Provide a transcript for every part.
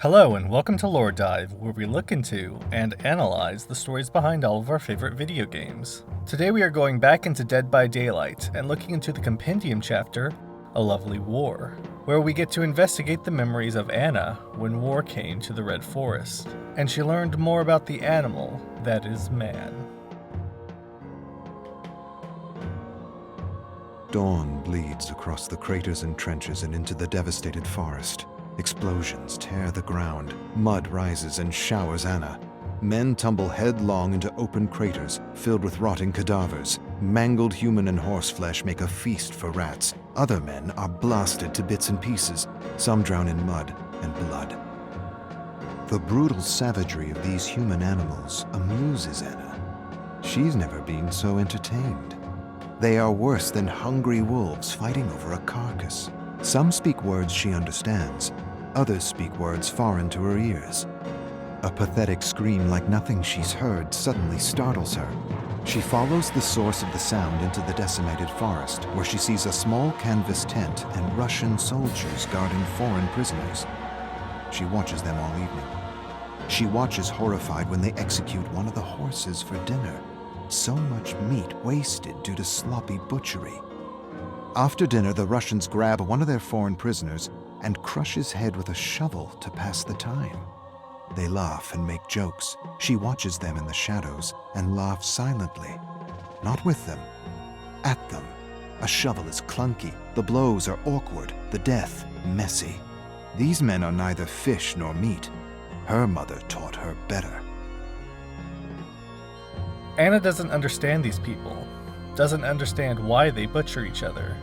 Hello and welcome to LoreDive, where we look into and analyze the stories behind all of our favorite video games. Today we are going back into Dead by Daylight and looking into the compendium chapter, A Lovely War, where we get to investigate the memories of Anna when war came to the Red Forest, and she learned more about the animal that is man. Dawn bleeds across the craters and trenches and into the devastated forest. Explosions tear the ground, mud rises and showers Anna. Men tumble headlong into open craters filled with rotting cadavers. Mangled human and horse flesh make a feast for rats. Other men are blasted to bits and pieces. Some drown in mud and blood. The brutal savagery of these human animals amuses Anna. She's never been so entertained. They are worse than hungry wolves fighting over a carcass. Some speak words she understands. Others speak words foreign to her ears. A pathetic scream like nothing she's heard suddenly startles her. She follows the source of the sound into the decimated forest, where she sees a small canvas tent and Russian soldiers guarding foreign prisoners. She watches them all evening. She watches horrified when they execute one of the horses for dinner. So much meat wasted due to sloppy butchery. After dinner, the Russians grab one of their foreign prisoners and crush his head with a shovel to pass the time. They laugh and make jokes. She watches them in the shadows and laughs silently. Not with them, at them. A shovel is clunky, the blows are awkward, the death messy. These men are neither fish nor meat. Her mother taught her better. Anna doesn't understand these people, doesn't understand why they butcher each other.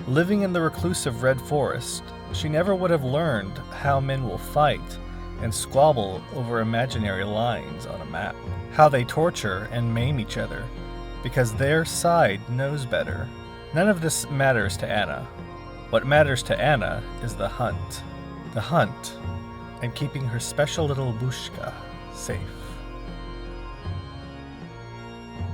Living in the reclusive Red Forest, she never would have learned how men will fight and squabble over imaginary lines on a map, how they torture and maim each other, because their side knows better. None of this matters to Anna. What matters to Anna is the hunt, and keeping her special little Bushka safe.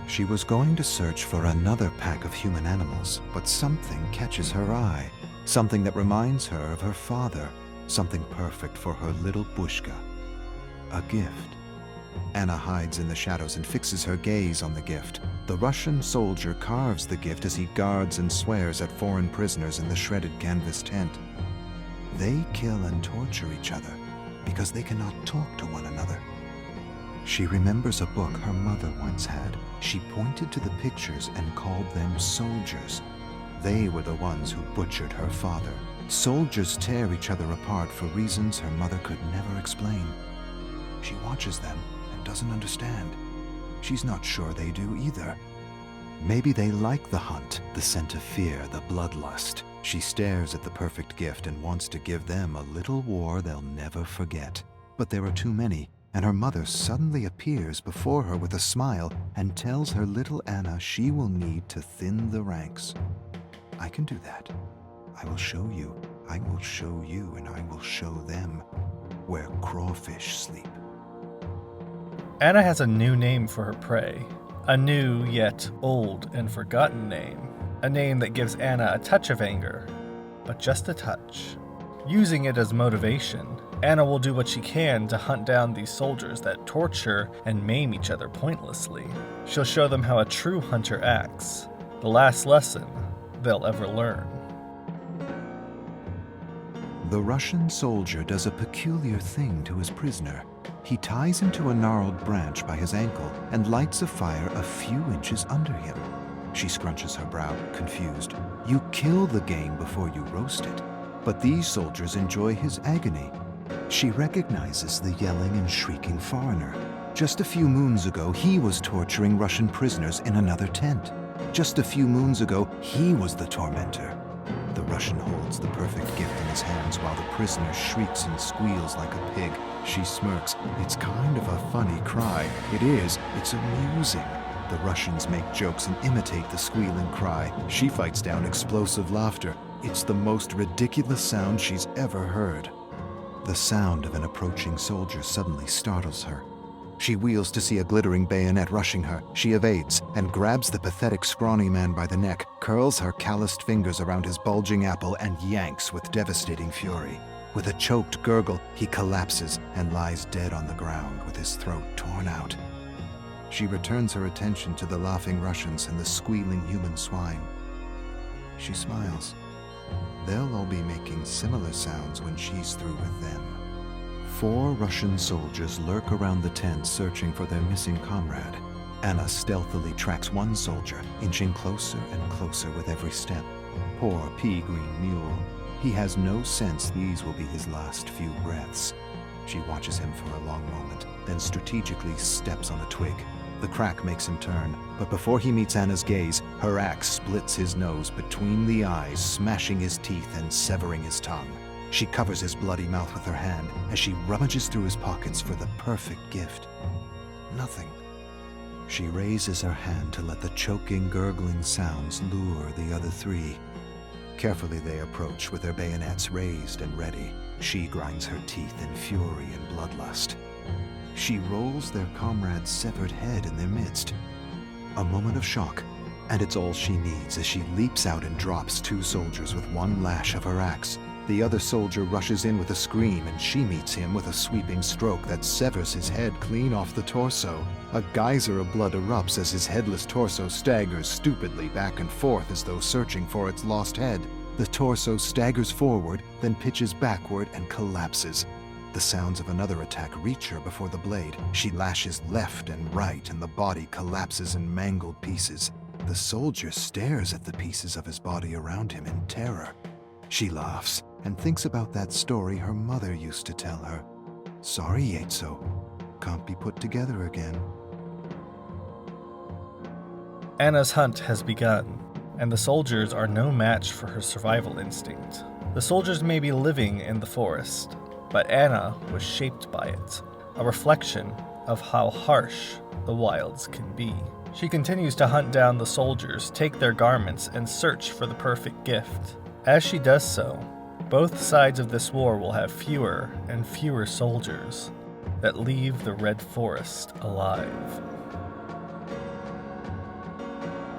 She was going to search for another pack of human animals, but something catches her eye. Something that reminds her of her father. Something perfect for her little Bushka. A gift. Anna hides in the shadows and fixes her gaze on the gift. The Russian soldier carves the gift as he guards and swears at foreign prisoners in the shredded canvas tent. They kill and torture each other because they cannot talk to one another. She remembers a book her mother once had. She pointed to the pictures and called them soldiers. They were the ones who butchered her father. Soldiers tear each other apart for reasons her mother could never explain. She watches them and doesn't understand. She's not sure they do either. Maybe they like the hunt, the scent of fear, the bloodlust. She stares at the perfect gift and wants to give them a little war they'll never forget. But there are too many. And her mother suddenly appears before her with a smile and tells her little Anna she will need to thin the ranks. I can do that. I will show you, and I will show them where crawfish sleep. Anna has a new name for her prey. A new, yet old and forgotten name. A name that gives Anna a touch of anger, but just a touch. Using it as motivation, Anna will do what she can to hunt down these soldiers that torture and maim each other pointlessly. She'll show them how a true hunter acts, the last lesson they'll ever learn. The Russian soldier does a peculiar thing to his prisoner. He ties him to a gnarled branch by his ankle and lights a fire a few inches under him. She scrunches her brow, confused. You kill the game before you roast it. But these soldiers enjoy his agony. She recognizes the yelling and shrieking foreigner. Just a few moons ago, he was torturing Russian prisoners in another tent. Just a few moons ago, he was the tormentor. The Russian holds the perfect gift in his hands while the prisoner shrieks and squeals like a pig. She smirks. It's kind of a funny cry. It is. It's amusing. The Russians make jokes and imitate the squealing cry. She fights down explosive laughter. It's the most ridiculous sound she's ever heard. The sound of an approaching soldier suddenly startles her. She wheels to see a glittering bayonet rushing her. She evades and grabs the pathetic scrawny man by the neck, curls her calloused fingers around his bulging apple, and yanks with devastating fury. With a choked gurgle, he collapses and lies dead on the ground with his throat torn out. She returns her attention to the laughing Russians and the squealing human swine. She smiles. They'll all be making similar sounds when she's through with them. 4 Russian soldiers lurk around the tent searching for their missing comrade. Anna stealthily tracks one soldier, inching closer and closer with every step. Poor pea-green mule. He has no sense these will be his last few breaths. She watches him for a long moment, then strategically steps on a twig. The crack makes him turn, but before he meets Anna's gaze, her axe splits his nose between the eyes, smashing his teeth and severing his tongue. She covers his bloody mouth with her hand as she rummages through his pockets for the perfect gift. Nothing. She raises her hand to let the choking, gurgling sounds lure the other 3. Carefully they approach with their bayonets raised and ready. She grinds her teeth in fury and bloodlust. She rolls their comrade's severed head in their midst. A moment of shock, and it's all she needs as she leaps out and drops 2 soldiers with one lash of her axe. The other soldier rushes in with a scream, and she meets him with a sweeping stroke that severs his head clean off the torso. A geyser of blood erupts as his headless torso staggers stupidly back and forth as though searching for its lost head. The torso staggers forward, then pitches backward and collapses. The sounds of another attack reach her before the blade. She lashes left and right, and the body collapses in mangled pieces. The soldier stares at the pieces of his body around him in terror. She laughs and thinks about that story her mother used to tell her. Sorry, Yetso. Can't be put together again. Anna's hunt has begun, and the soldiers are no match for her survival instinct. The soldiers may be living in the forest, but Anna was shaped by it, a reflection of how harsh the wilds can be. She continues to hunt down the soldiers, take their garments, and search for the perfect gift. As she does so, both sides of this war will have fewer and fewer soldiers that leave the Red Forest alive.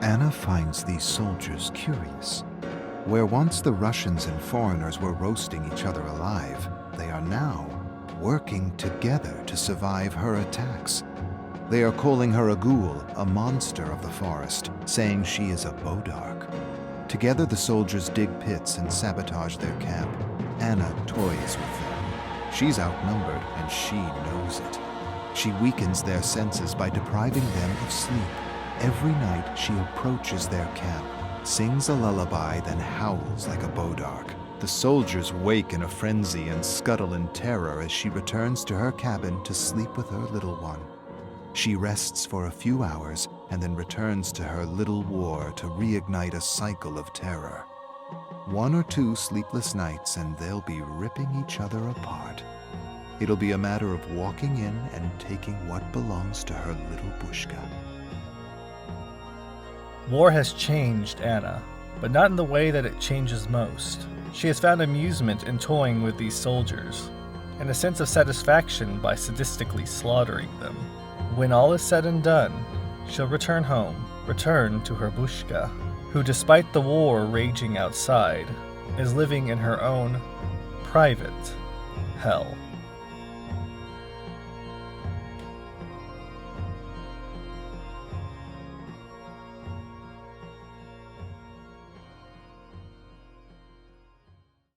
Anna finds these soldiers curious. Where once the Russians and foreigners were roasting each other alive, they are now working together to survive her attacks. They are calling her a ghoul, a monster of the forest, saying she is a Bodark. Together the soldiers dig pits and sabotage their camp. Anna toys with them. She's outnumbered, and she knows it. She weakens their senses by depriving them of sleep. Every night she approaches their camp, sings a lullaby, then howls like a Bodark. The soldiers wake in a frenzy and scuttle in terror as she returns to her cabin to sleep with her little one. She rests for a few hours and then returns to her little war to reignite a cycle of terror. 1 or 2 sleepless nights and they'll be ripping each other apart. It'll be a matter of walking in and taking what belongs to her little Bushka. War has changed Anna, but not in the way that it changes most. She has found amusement in toying with these soldiers, and a sense of satisfaction by sadistically slaughtering them. When all is said and done, she'll return home, return to her Bushka, who, despite the war raging outside, is living in her own private hell.